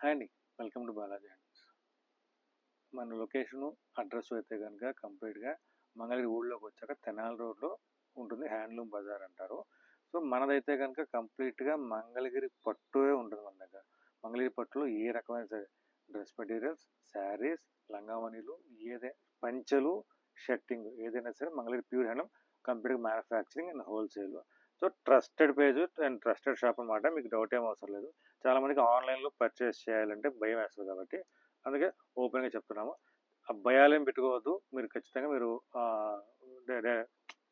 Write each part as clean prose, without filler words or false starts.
Hi అండి. Welcome to Balaji handlooms. మన location, address అయితే గనుక కంప్లీట్‌గా మంగళగిరి ఊళ్ళోకి వచ్చాక తెనాలి రోడ్‌లో ఉంటుంది. హ్యాండ్లూమ్ బజార్ అంటారు. సో, మనదైతే గనుక కంప్లీట్‌గా మంగళగిరి పట్టువే ఉంటుంది మన దగ్గర. మంగళగిరి పట్టులో ఏ రకమైన సరే డ్రెస్ మెటీరియల్స్, శారీస్, లంగావోణీలు, పంచెలు, షర్టింగ్ ఏదైనా సరే మంగళగిరి ప్యూర్ హ్యాండ్లూమ్ కంప్లీట్‌గా manufacturing and wholesale. So, trusted page and trusted shop అనమాట. మీకు డౌట్ ఏం అవసరం లేదు. చాలా మందికి ఆన్లైన్‌లో పర్చేస్ చేయాలంటే భయం వేస్తది కాబట్టి అందుకే ఓపెన్‌గా చెప్తున్నాము. ఆ భయాలేం పెట్టుకోవద్దు. మీరు ఖచ్చితంగా మీరు ఆహ్, డే డే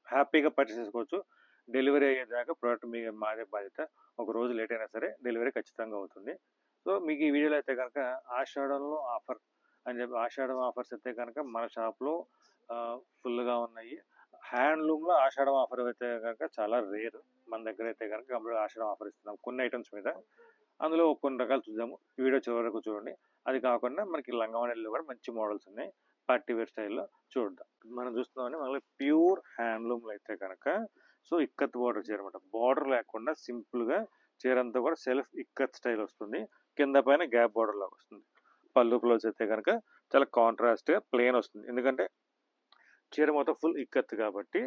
హ్యాపీగా పర్చేస్ చేసుకోవచ్చు. డెలివరీ అయ్యేదాకా ప్రోడక్ట్ మాదే బాధ్యత. ఒక రోజు లేట్ అయినా సరే డెలివరీ ఖచ్చితంగా అవుతుంది. సో, మీకు ఈ వీడియోలో అయితే గనక ఆషాఢంలో ఆఫర్ అని చెప్పి ఆషాఢం ఆఫర్స్ అయితే గనక మన షాప్‌లో ఫుల్‌గా ఉన్నాయి. హ్యాండ్లూమ్‌లో ఆషాఢం ఆఫర్ అయితే గనక చాలా రేర్. మన దగ్గర అయితే గనక కంప్లీట్‌గా ఆషాఢం ఆఫర్ ఇస్తున్నాం కొన్ని ఐటెమ్స్ మీద. అందులో కొన్ని రకాలు చూద్దాము. వీడియో చివరి వరకు చూడండి. అది కాకుండా మనకి లంగావోణీల్లో కూడా మంచి మోడల్స్ ఉన్నాయి. పార్టీ వేర్ స్టైల్‌లో చూద్దాం. మనం చూస్తున్నామండి మళ్ళీ ప్యూర్ హ్యాండ్లూమ్‌లో అయితే కనుక సో, ఇక్కత్ బోర్డర్ చీర అనమాట. బోర్డర్ లేకుండా సింపుల్‌గా చీరంతా కూడా సెల్ఫ్ ఇక్కత్ స్టైల్ వస్తుంది. కింద పైన గ్యాప్ బోర్డర్ లాగా వస్తుంది. పళ్ళు బ్లౌజ్ అయితే కనుక చాలా కాంట్రాస్ట్‌గా ప్లెయిన్ వస్తుంది. ఎందుకంటే చీర మొత్తం ఫుల్ ఇక్కత్ కాబట్టి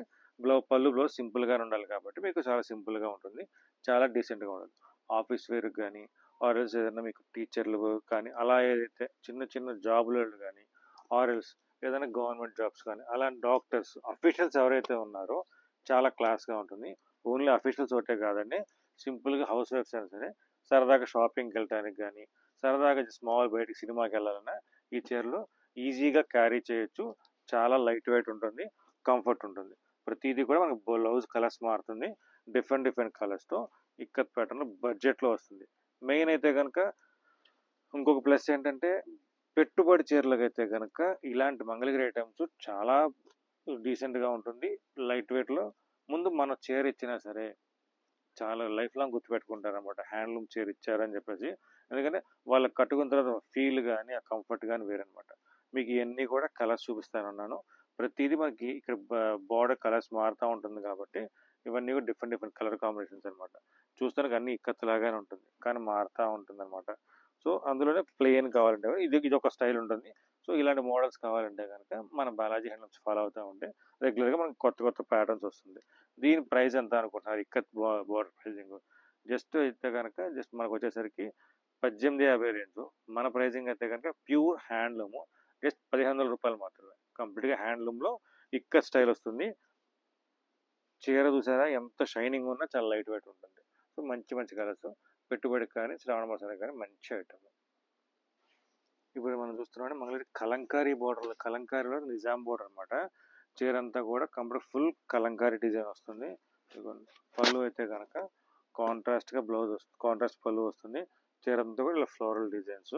పళ్ళు బ్లౌజ్ సింపుల్‌గానే ఉండాలి కాబట్టి మీకు చాలా సింపుల్‌గా ఉంటుంది. చాలా డీసెంట్‌గా ఉంటుంది. ఆఫీస్ వేర్‌కి గానీ ఆర్ ఎల్స్ ఏదైనా మీకు టీచర్లు కానీ అలా ఏదైతే చిన్న చిన్న జాబులోళ్ళు కానీ ఆర్ ఎల్స్ ఏదైనా గవర్నమెంట్ జాబ్స్ కానీ అలాంటి డాక్టర్స్ అఫీషియల్స్ ఎవరైతే ఉన్నారో చాలా క్లాస్‌గా ఉంటుంది. ఓన్లీ అఫీషియల్స్ ఒకటే కాదండి. సింపుల్‌గా హౌస్ వైఫ్స్ అయినా సరే సరదాగా షాపింగ్‌కి వెళ్ళటానికి కానీ సరదాగా స్మాల్ బయటికి సినిమాకి వెళ్ళాలన్నా ఈ చీరలు ఈజీగా క్యారీ చేయొచ్చు. చాలా లైట్ వెయిట్ ఉంటుంది. కంఫర్ట్ ఉంటుంది. ప్రతిదీ కూడా మనకు బ్లౌజ్ కలర్స్ మారుతుంది. డిఫరెంట్ డిఫరెంట్ కలర్స్‌తో ఇక్కత్ ప్యాటర్న్‌లో బడ్జెట్‌లో వస్తుంది. మెయిన్ అయితే గనక ఇంకొక ప్లస్ ఏంటంటే పెట్టుబడి చీరలకైతే గనక ఇలాంటి మంగళగిరి ఐటమ్స్ చాలా డీసెంట్‌గా ఉంటుంది. లైట్ వెయిట్‌లో ముందు మన చీర ఇచ్చినా సరే చాలా లైఫ్ లాంగ్ గుర్తుపెట్టుకుంటారనమాట. హ్యాండ్లూమ్ చీర ఇచ్చారని చెప్పేసి. ఎందుకంటే వాళ్ళకి కట్టుకున్న తర్వాత ఫీల్ గాని, ఆ కంఫర్ట్ గాని వేరనమాట. మీకు ఇయన్నీ కూడా కలర్స్ చూపిస్తానన్నాను. ప్రతీదీ మనకి ఇక్కడ బోర్డర్ కలర్స్ మారుతా ఉంటుంది కాబట్టి ఇవన్నీ కూడా డిఫరెంట్ డిఫరెంట్ కలర్ కాంబినేషన్స్ అనమాట. చూస్తానికి అన్నీ ఇక్కత్తులాగానే ఉంటుంది. కానీ మారుతా ఉంటుందనమాట. సో, అందులోనే ప్లెయిన్ కావాలంటే ఇదొక స్టైల్ ఉంటుంది. సో, ఇలాంటి మోడల్స్ కావాలంటే గనక మన బాలాజీ హ్యాండ్లూమ్స్ ఫాలో అవుతా ఉంటే రెగ్యులర్‌గా మనకు కొత్త కొత్త ప్యాటర్న్స్ వస్తుంది. దీని ప్రైస్ ఎంత అనుకుంటున్నారు? ఇక్కత్ బోర్డర్ ప్రైజింగ్ జస్ట్ అయితే కనుక జస్ట్ మనకు వచ్చేసరికి 1850 రేంజ్. మన ప్రైజింగ్ అయితే కనుక ప్యూర్ హ్యాండ్లూమ్ జస్ట్ రూ. 1500 మాత్రమే. కంప్లీట్‌గా హ్యాండ్లూమ్‌లో ఇక్కత్ స్టైల్ వస్తుంది. చీర చూసారా ఎంత షైనింగ్ ఉన్నా చాలా లైట్ వెయిట్ ఉంటుంది. సో, మంచి మంచి కలర్స్ పెట్టుబడికి కానీ శ్రావణ మాసానికి కానీ మంచి ఐటమ్. ఇప్పుడు మనం చూస్తున్నాం మంగళగిరి కలంకారీలో నిజాం బోర్డర్ అనమాట. చీర అంతా కూడా కంప్లీట్ ఫుల్ కలంకారీ డిజైన్ వస్తుంది. పళ్ళు అయితే కనుక కాంట్రాస్ట్‌గా కాంట్రాస్ట్ పళ్ళు వస్తుంది. చీర అంతా కూడా ఇలా ఫ్లోరల్ డిజైన్స్.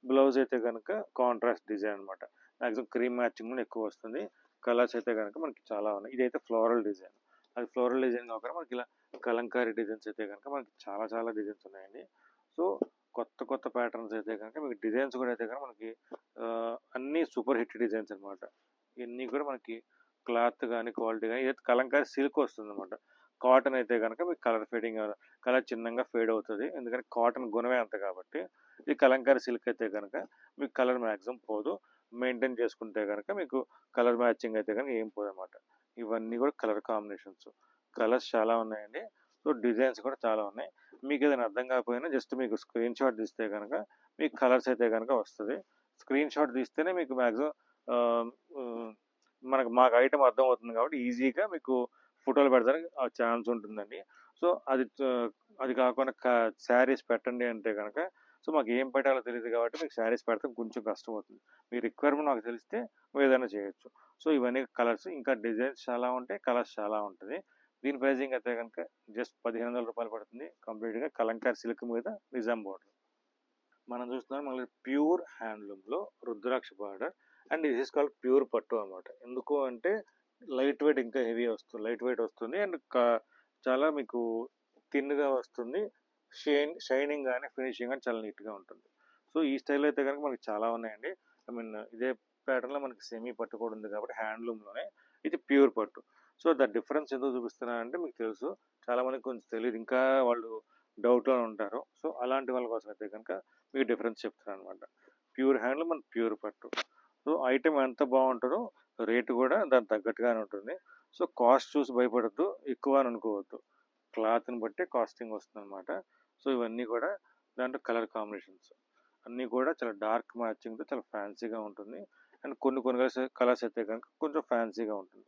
బ్లౌజ్ అయితే కనుక కాంట్రాస్ట్ డిజైన్ అనమాట. మాక్సిమం క్రీమ్ మ్యాచింగ్ కూడా ఎక్కువ వస్తుంది. కలర్స్ అయితే కనుక మనకి చాలా ఉన్నాయి. ఇదైతే ఫ్లోరల్ డిజైన్. అది ఫ్లోరల్ డిజైన్ కాకుండా మనకి ఇలా కలంకారీ డిజైన్స్ అయితే కనుక మనకి చాలా చాలా డిజైన్స్ ఉన్నాయండి. సో, కొత్త కొత్త ప్యాటర్న్స్ అయితే కనుక మీకు డిజైన్స్ కూడా అయితే కనుక మనకి అన్నీ సూపర్ హిట్ డిజైన్స్ అనమాట. ఇవన్నీ కూడా మనకి క్లాత్ కానీ క్వాలిటీ కానీ ఇదైతే కలంకారీ సిల్క్ వస్తుంది అనమాట. కాటన్ అయితే కనుక మీకు కలర్ ఫేడింగ్ కలర్ చిన్నగా ఫేడ్ అవుతుంది. ఎందుకంటే కాటన్ గుణమే అంత కాబట్టి. ఈ కలంకారీ సిల్క్ అయితే కనుక మీకు కలర్ మ్యాక్సిమం పోదు. మెయింటైన్ చేసుకుంటే కనుక మీకు కలర్ మ్యాచింగ్ అయితే కనుక ఏం పోదన్నమాట. ఇవన్నీ కూడా కలర్ కాంబినేషన్స్. కలర్స్ చాలా ఉన్నాయండి. సో, డిజైన్స్ కూడా చాలా ఉన్నాయి. మీకు ఏదైనా అర్థం కాకపోయినా జస్ట్ మీకు స్క్రీన్ షాట్ తీస్తే కనుక మీకు కలర్స్ అయితే కనుక వస్తుంది. స్క్రీన్ షాట్ తీస్తేనే మీకు మ్యాక్సిమం మాకు ఐటమ్ అర్థమవుతుంది కాబట్టి ఈజీగా మీకు ఫోటోలు పెడతానికి ఆ ఛాన్స్ ఉంటుందండి. సో, అది కాకుండా శారీస్ పెట్టండి అంటే కనుక సో, మాకు ఏం పెట్టాలో తెలీదు కాబట్టి మీకు శారీస్ పెడతాం కొంచెం కష్టమవుతుంది. మీ రిక్వైర్మెంట్ నాకు తెలిస్తే ఏదైనా చేయొచ్చు. సో, ఇవన్నీ కలర్స్ ఇంకా డిజైన్స్ చాలా ఉంటాయి. కలర్స్ చాలా ఉంటుంది. దీని ప్రైజింగ్ అయితే కనుక జస్ట్ రూ. 1500 పడుతుంది. కంప్లీట్‌గా కలంకారీ సిల్క్ మీద నిజాం బోర్డర్. మనం చూస్తున్నాం మళ్ళీ ప్యూర్ హ్యాండ్లూమ్‌లో rudraksha border and this is called pure పట్టు అనమాట. ఎందుకు అంటే లైట్ వెయిట్ ఇంకా హెవీ వస్తుంది. లైట్ వెయిట్ వస్తుంది అండ్ చాలా మీకు థిన్‌గా వస్తుంది. షైనింగ్ గాని, ఫినిషింగ్ గాని చాలా నీట్‌గా ఉంటుంది. సో, ఈ స్టైల్‌లో అయితే కనుక మనకి చాలా ఉన్నాయండి. ఐ మీన్ ఇదే ప్యాటర్న్‌లో మనకి సెమీ పట్టు కూడా ఉంది కాబట్టి హ్యాండ్లూమ్‌లోనే ఇది ప్యూర్ పట్టు. సో, ద డిఫరెన్స్ ఎందుకు చూపిస్తున్నానంటే మీకు తెలుసు. చాలా మందికి కొంచెం తెలీదు. ఇంకా వాళ్ళు డౌట్‌లో ఉంటారో, సో అలాంటి వాళ్ళ కోసం అయితే కనుక మీకు డిఫరెన్స్ చెప్తాననమాట. ప్యూర్ హ్యాండ్లూమ్ అండ్ ప్యూర్ పట్టు. సో ఐటెమ్ ఎంత బాగుంటుందో రేటు కూడా దానికి తగ్గట్టుగానే ఉంటుంది. సో కాస్ట్ చూసి భయపడొద్దు, ఎక్కువ అని అనుకోవద్దు. క్లాత్‌ని బట్టే కాస్టింగ్ వస్తుందనమాట. సో ఇవన్నీ కూడా దాంట్లో కలర్ కాంబినేషన్స్ అన్నీ కూడా చాలా డార్క్ మ్యాచింగ్‌తో చాలా ఫ్యాన్సీగా ఉంటుంది. అండ్ కొన్ని కొన్ని కలర్స్ అయితే కనుక కొంచెం ఫ్యాన్సీగా ఉంటుంది.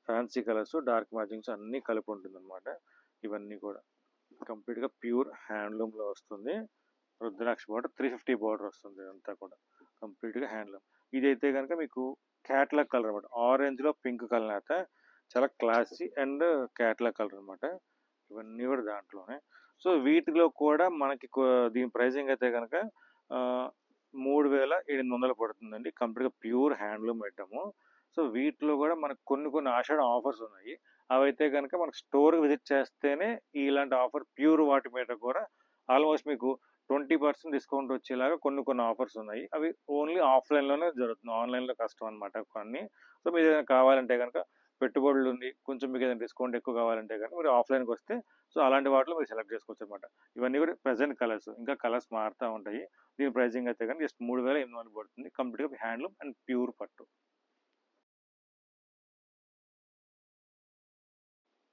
ఫ్యాన్సీ కలర్స్, డార్క్ మ్యాచింగ్స్ అన్నీ కలిపి ఉంటుందన్నమాట. ఇవన్నీ కూడా కంప్లీట్‌గా ప్యూర్ హ్యాండ్లూమ్‌లో వస్తుంది. రుద్రాక్ష బార్డర్ 350 బార్డర్ వస్తుంది ఇదంతా కూడా. కంప్లీట్‌గా హ్యాండ్లూమ్. ఇదైతే గనుక మీకు క్యాట్లాగ్ కలర్ అనమాట. ఆరెంజ్‌లో పింక్ కలర్ అయితే చాలా క్లాసీ అండ్ క్యాట్లాగ్ కలర్ అనమాట. ఇవన్నీ కూడా దాంట్లోనే. సో వీటిలో కూడా మనకి దీని ప్రైసింగ్ అయితే గనక 3,800 పడుతుందండి. కంప్లీట్‌గా ప్యూర్ హ్యాండ్లూమ్ ఐటెము. సో వీటిలో కూడా మనకు కొన్ని కొన్ని ఆషాఢం ఆఫర్స్ ఉన్నాయి. అవైతే గనక మనకు స్టోర్‌కి విజిట్ చేస్తేనే ఇలాంటి ఆఫర్ ప్యూర్ వాటి మీద కూడా ఆల్మోస్ట్ మీకు 20% డిస్కౌంట్ వచ్చేలాగా కొన్ని కొన్ని ఆఫర్స్ ఉన్నాయి. అవి ఓన్లీ ఆఫ్‌లైన్‌లోనే జరుగుతుంది. ఆన్‌లైన్‌లో కష్టం అనమాట కొన్ని. సో మీరు ఏదైనా కావాలంటే గనక పెట్టుబడులు ఉంది, కొంచెం మీకు ఏదైనా డిస్కౌంట్ ఎక్కువ కావాలంటే కనుక మీరు ఆఫ్‌లైన్‌కి వస్తే సో అలాంటి వాటిలో మీరు సెలెక్ట్ చేసుకోవచ్చు అనమాట. ఇవన్నీ కూడా ప్రెజెంట్ కలర్స్. ఇంకా కలర్స్ మారుతా ఉంటాయి. దీని ప్రైసింగ్ అయితే కనుక జస్ట్ 3,800 పడుతుంది. కంప్లీట్‌గా హ్యాండ్లూమ్ అండ్ ప్యూర్ పట్టు.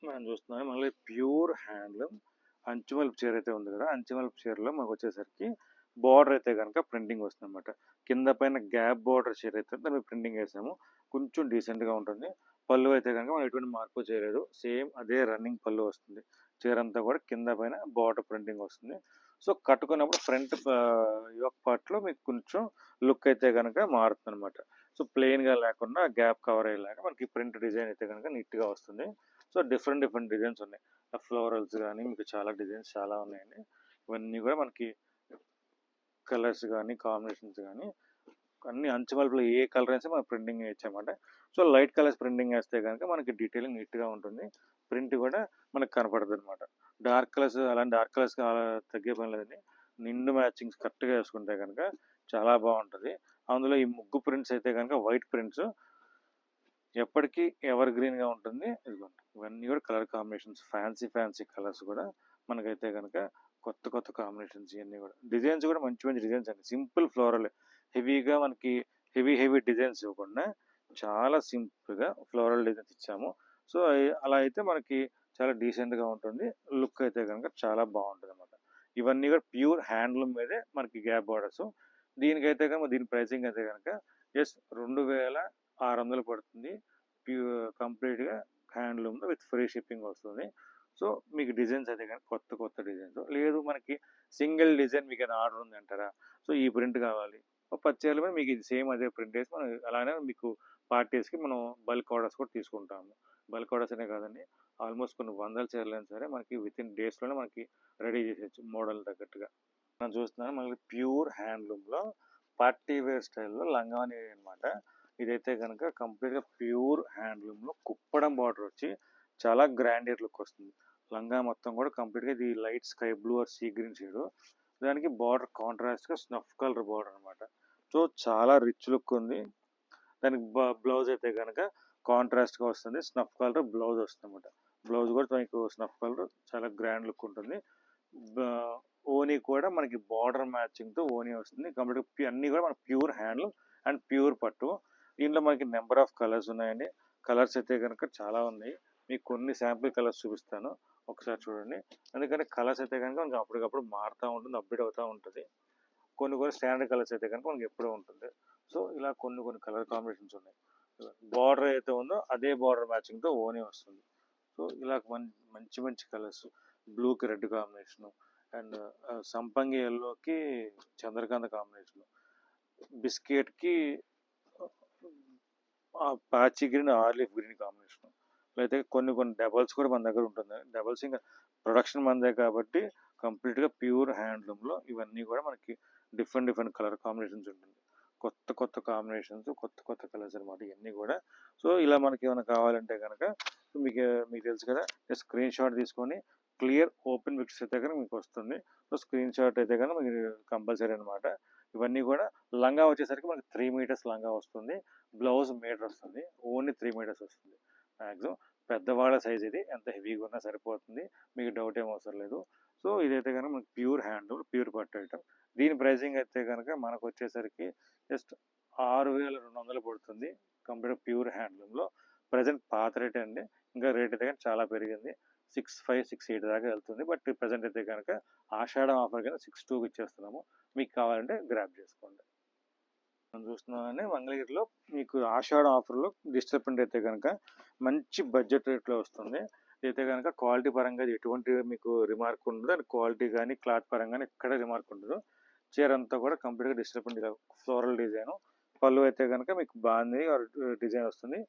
మనం చూస్తున్నాం మళ్ళీ ప్యూర్ హ్యాండ్లూమ్ అంచుమలుపు చీర అయితే ఉంది కదా, అంచుమలుపు చీరలో మనకు వచ్చేసరికి బార్డర్ అయితే కనుక ప్రింటింగ్ వస్తుంది అనమాట. కింద పైన గ్యాప్ బార్డర్ చీర అయితే దాన్ని ప్రింటింగ్ వేసాము. కొంచెం డీసెంట్గా ఉంటుంది. పళ్ళు అయితే కనుక మనం ఎటువంటి మార్పు చేయలేదు. సేమ్ అదే రన్నింగ్ పళ్ళు వస్తుంది. చీర అంతా కూడా కింద పైన బార్డర్ ప్రింటింగ్ వస్తుంది. సో కట్టుకున్నప్పుడు ఫ్రంట్ యోక్ పార్ట్లో మీకు కొంచెం లుక్ అయితే కనుక మారుతుంది అనమాట. సో ప్లెయిన్గా లేకుండా గ్యాప్ కవర్ అయ్యేలాగా మనకి ప్రింట్ డిజైన్ అయితే కనుక నీట్గా వస్తుంది. సో డిఫరెంట్ డిఫరెంట్ డిజైన్స్ ఉన్నాయి. ఫ్లోరల్స్ కానీ మీకు చాలా డిజైన్స్ చాలా ఉన్నాయండి. ఇవన్నీ కూడా మనకి కలర్స్ కానీ కాంబినేషన్స్ కానీ అన్ని అంచుమలుపులో ఏ కలర్ అయితే మనం ప్రింటింగ్ వేయచ్చన్నమాట. సో లైట్ కలర్స్ ప్రింటింగ్ వేస్తే కనుక మనకి డీటెయిలింగ్ నీట్గా ఉంటుంది. ప్రింట్ కూడా మనకు కనపడదు అనమాట. డార్క్ కలర్స్ అలాంటి డార్క్ కలర్స్ తగ్గే పని లేదండి. నిండు మ్యాచింగ్స్ కరెక్ట్గా వేసుకుంటే కనుక చాలా బాగుంటుంది. అందులో ఈ ముగ్గు ప్రింట్స్ అయితే కనుక వైట్ ప్రింట్స్ ఎప్పటికీ ఎవర్ గ్రీన్గా ఉంటుంది. ఇదిగోండి ఇవన్నీ కూడా colour combinations fancy fancy colours కూడా మనకైతే కనుక కొత్త కొత్త కాంబినేషన్స్ ఇవన్నీ కూడా డిజైన్స్ కూడా మంచి మంచి డిజైన్స్ అండి. సింపుల్ ఫ్లోరల్ హెవీగా మనకి హెవీ డిజైన్స్ ఇవ్వకుండా చాలా సింపుల్గా ఫ్లోరల్ డిజైన్స్ ఇచ్చాము. సో అలా అయితే మనకి చాలా డీసెంట్గా ఉంటుంది. లుక్ అయితే కనుక చాలా బాగుంటుంది అనమాట. ఇవన్నీ కూడా ప్యూర్ హ్యాండ్లూమ్ మీదే మనకి గ్యాప్ బార్డర్స్. దీనికైతే కనుక దీని ప్రైసింగ్ అయితే కనుక జస్ట్ 2,600 పడుతుంది. కంప్లీట్గా హ్యాండ్లూమ్లో విత్ ఫ్రీ షిప్పింగ్ వస్తుంది. సో మీకు డిజైన్స్ అయితే కానీ కొత్త కొత్త డిజైన్స్ లేదు మనకి సింగిల్ డిజైన్ మీకు ఏదైనా ఆర్డర్ ఉంది అంటారా, సో ఈ ప్రింట్ కావాలి ఒక 10 చీరల మీద మీకు ఇది సేమ్ అదే ప్రింట్ వేసి మనం అలానే మీకు పార్టీస్కి మనం బల్క్ ఆర్డర్స్ కూడా తీసుకుంటాము. బల్క్ ఆర్డర్స్ అనే కాదండి, ఆల్మోస్ట్ కొన్ని వందల చీరలు అయినా సరే మనకి విత్ ఇన్ డేస్లోనే మనకి రెడీ చేసేయచ్చు మోడల్ తగ్గట్టుగా. మనం చూస్తున్నాం మళ్ళీ ప్యూర్ హ్యాండ్లూమ్లో పార్టీ వేర్ స్టైల్లో లంగావని అనమాట. ఇదైతే కనుక కంప్లీట్గా ప్యూర్ హ్యాండ్లూమ్లో కుప్పడం బార్డర్ వచ్చి చాలా గ్రాండియర్ లుక్ వస్తుంది. లంగా మొత్తం కూడా కంప్లీట్గా ఇది light sky blue or sea green shade. దానికి బార్డర్ కాంట్రాస్ట్గా స్నఫ్ కలర్ బార్డర్ అనమాట. సో చాలా రిచ్ లుక్ ఉంది. దానికి బ్లౌజ్ అయితే కనుక కాంట్రాస్ట్గా వస్తుంది. స్నఫ్ కలర్ బ్లౌజ్ వస్తుంది అనమాట. బ్లౌజ్ కూడా మీకు స్నఫ్ కలర్ చాలా గ్రాండ్ లుక్ ఉంటుంది. ఓనీ కూడా మనకి బార్డర్ మ్యాచింగ్తో ఓనీ వస్తుంది. కంప్లీట్ అన్నీ కూడా మన ప్యూర్ హ్యాండ్లూమ్ అండ్ ప్యూర్ పట్టు. దీంట్లో మనకి నెంబర్ ఆఫ్ కలర్స్ ఉన్నాయండి. కలర్స్ అయితే కనుక చాలా ఉన్నాయి. మీకు కొన్ని శాంపిల్ కలర్స్ చూపిస్తాను, ఒకసారి చూడండి. ఎందుకంటే కలర్స్ అయితే కనుక మనకి అప్పటికప్పుడు మారుతూ ఉంటుంది, అప్డేట్ అవుతూ ఉంటుంది. కొన్ని కొన్ని స్టాండర్డ్ కలర్స్ అయితే కనుక మనకి ఎప్పుడూ ఉంటుంది. సో ఇలా కొన్ని కొన్ని కలర్ కాంబినేషన్స్ ఉన్నాయి. బార్డర్ అయితే ఉందో అదే బార్డర్ మ్యాచింగ్తో ఓనీ వస్తుంది. సో ఇలా మంచి మంచి కలర్స్, బ్లూకి రెడ్ కాంబినేషను అండ్ సంపంగి ఎల్లోకి చంద్రకాంత కాంబినేషను, బిస్కెట్కి పాచి గ్రీన్ ఆలివ్ గ్రీన్ కాంబినేషన్. అయితే కొన్ని కొన్ని డబల్స్ కూడా మన దగ్గర ఉంటుంది. డబల్స్ ఇంకా ప్రొడక్షన్ మనదే కాబట్టి కంప్లీట్గా ప్యూర్ హ్యాండ్లూమ్లో ఇవన్నీ కూడా మనకి డిఫరెంట్ డిఫరెంట్ కలర్ కాంబినేషన్స్ ఉంటుంది. కొత్త కొత్త కాంబినేషన్స్, కొత్త కొత్త కలర్స్ అనమాట ఇవన్నీ కూడా. సో ఇలా మనకి ఏమైనా కావాలంటే కనుక మీకు మీకు తెలుసు కదా, స్క్రీన్ షాట్ తీసుకొని క్లియర్ ఓపెన్ పిక్స్ అయితే కనుక మీకు వస్తుంది. సో స్క్రీన్ షాట్ అయితే కనుక మీకు కంపల్సరీ అనమాట. ఇవన్నీ కూడా లంగా వచ్చేసరికి మనకి 3 మీటర్స్ లంగా వస్తుంది. బ్లౌజ్ మీటర్ వస్తుంది. ఓన్లీ 3 మీటర్స్ వస్తుంది మ్యాక్సిమం. పెద్దవాళ్ళ సైజ్ ఇది, ఎంత హెవీగా ఉన్నా సరిపోతుంది, మీకు డౌట్ ఏం అవసరం లేదు. సో ఇదైతే కనుక మనకి ప్యూర్ హ్యాండ్లూమ్, ప్యూర్ పట్టు ఐటమ్. దీని ప్రైసింగ్ అయితే కనుక మనకు వచ్చేసరికి జస్ట్ 6,200 పడుతుంది కంప్లీట్ ప్యూర్ హ్యాండ్లూమ్లో. ప్రజెంట్ పాత రేట్ అండి, ఇంకా రేట్ అయితే కనుక చాలా పెరిగింది, 6,500, 6,800 దాకా వెళ్తుంది. బట్ ప్రజెంట్ అయితే కనుక ఆషాఢం ఆఫర్ కింద 6,200 ఇచ్చేస్తున్నాము. మీకు కావాలంటే గ్రాప్ చేసుకోండి. మనం చూస్తున్నామని మంగళగిరిలో మీకు ఆషాఢం ఆఫర్లో డిజిటల్ ప్రింట్ అయితే కనుక మంచి బడ్జెట్ రేట్లో వస్తుంది. అయితే కనుక క్వాలిటీ పరంగా ఎటువంటి మీకు రిమార్క్ ఉండదు, అండ్ క్వాలిటీ కానీ క్లాత్ పరంగా ఎక్కడ రిమార్క్ ఉండదు. చీర అంతా కూడా కంప్లీట్గా డిజిటల్ ప్రింట్, ఫ్లోరల్ డిజైన్. పళ్ళు అయితే కనుక మీకు బాగుంది డిజైన్ వస్తుంది.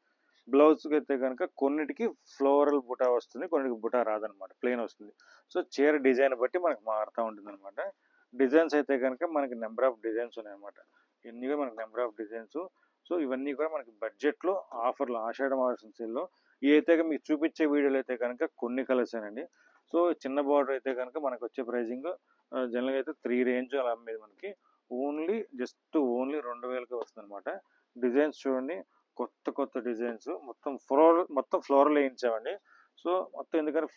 బ్లౌజ్కి అయితే కనుక కొన్నిటికి ఫ్లోరల్ బుటా వస్తుంది, కొన్నిటికి బుటా రాదనమాట, ప్లెయిన్ వస్తుంది. సో చీర డిజైన్ బట్టి మనకు మారుతూ ఉంటుంది అనమాట. డిజైన్స్ అయితే కనుక మనకి నెంబర్ ఆఫ్ డిజైన్స్ ఉన్నాయన్నమాట, ఇవన్నీ కూడా మనకి నెంబర్ ఆఫ్ డిజైన్స్. సో ఇవన్నీ కూడా మనకి బడ్జెట్లో ఆఫర్లో, ఆషాఢం ఆఫర్ సేల్లో. ఇవైతే మీకు చూపించే వీడియోలు అయితే కనుక కొన్ని కలర్స్ అండి. సో చిన్న బార్డర్ అయితే కనుక మనకు వచ్చే ప్రైజింగ్ జనరల్గా అయితే 3 రేంజ్ అలా అమ్మేది మనకి, ఓన్లీ 2,000కి వస్తుంది అనమాట. డిజైన్స్ చూడండి, కొత్త కొత్త డిజైన్స్, మొత్తం ఫ్లోరల్ వేయించామండి. సో మొత్తం ఎందుకంటే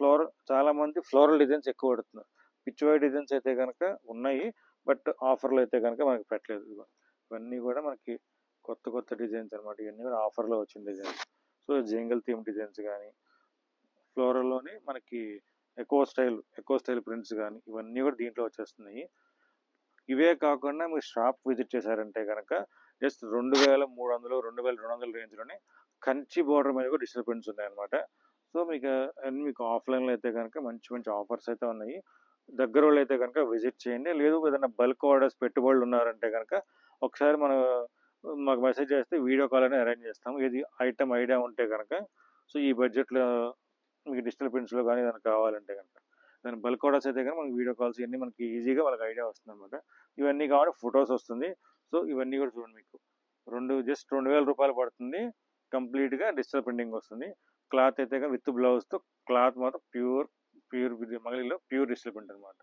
చాలా మంది ఫ్లోరల్ డిజైన్స్ ఎక్కువ పడుతున్నారు. పిచ్చివాయి డిజైన్స్ అయితే కనుక ఉన్నాయి, బట్ ఆఫర్లో అయితే కనుక మనకి పెట్టలేదు. ఇవన్నీ కూడా మనకి కొత్త కొత్త డిజైన్స్ అనమాట, ఇవన్నీ కూడా ఆఫర్లో వచ్చిన డిజైన్స్. సో జంగల్ థీమ్ డిజైన్స్ కానీ, ఫ్లోరల్లోని మనకి ఎకో స్టైల్ ప్రింట్స్ కానీ, ఇవన్నీ కూడా దీంట్లో వచ్చేస్తున్నాయి. ఇవే కాకుండా మీరు షాప్ విజిట్ చేశారంటే కనుక జస్ట్ 2,300, 2,200 రేంజ్లోనే కంచి బార్డర్ మీద కూడా డిజిటల్ ప్రింట్స్ ఉన్నాయన్నమాట. సో మీకు ఆఫ్లైన్లో అయితే కనుక మంచి మంచి ఆఫర్స్ అయితే ఉన్నాయి. దగ్గర వాళ్ళు అయితే కనుక విజిట్ చేయండి. లేదు ఏదైనా బల్క్ ఆర్డర్స్ పెట్టుబడులు ఉన్నారంటే కనుక ఒకసారి మాకు మెసేజ్ చేస్తే వీడియో కాల్ అనేది అరేంజ్ చేస్తాము. ఇది ఐటమ్ ఐడియా ఉంటే కనుక. సో ఈ బడ్జెట్లో మీకు డిజిటల్ ప్రింట్స్లో కానీ ఏదైనా కావాలంటే కనుక, దాని బల్క్ ఆర్డర్స్ అయితే కనుక మనకి వీడియో కాల్స్ ఇవన్నీ మనకి ఈజీగా వాళ్ళకి ఐడియా వస్తుంది అనమాట. ఇవన్నీ కావాలి ఫొటోస్ వస్తుంది. సో ఇవన్నీ కూడా చూడండి, మీకు జస్ట్ 2,000 రూపాయలు పడుతుంది, కంప్లీట్గా డిజిటల్ ప్రింటింగ్ వస్తుంది. క్లాత్ అయితే విత్ బ్లౌజ్తో, క్లాత్ మాత్రం ప్యూర్ మంగళగిరిలో ప్యూర్ డిజిటల్ ప్రింట్ అనమాట.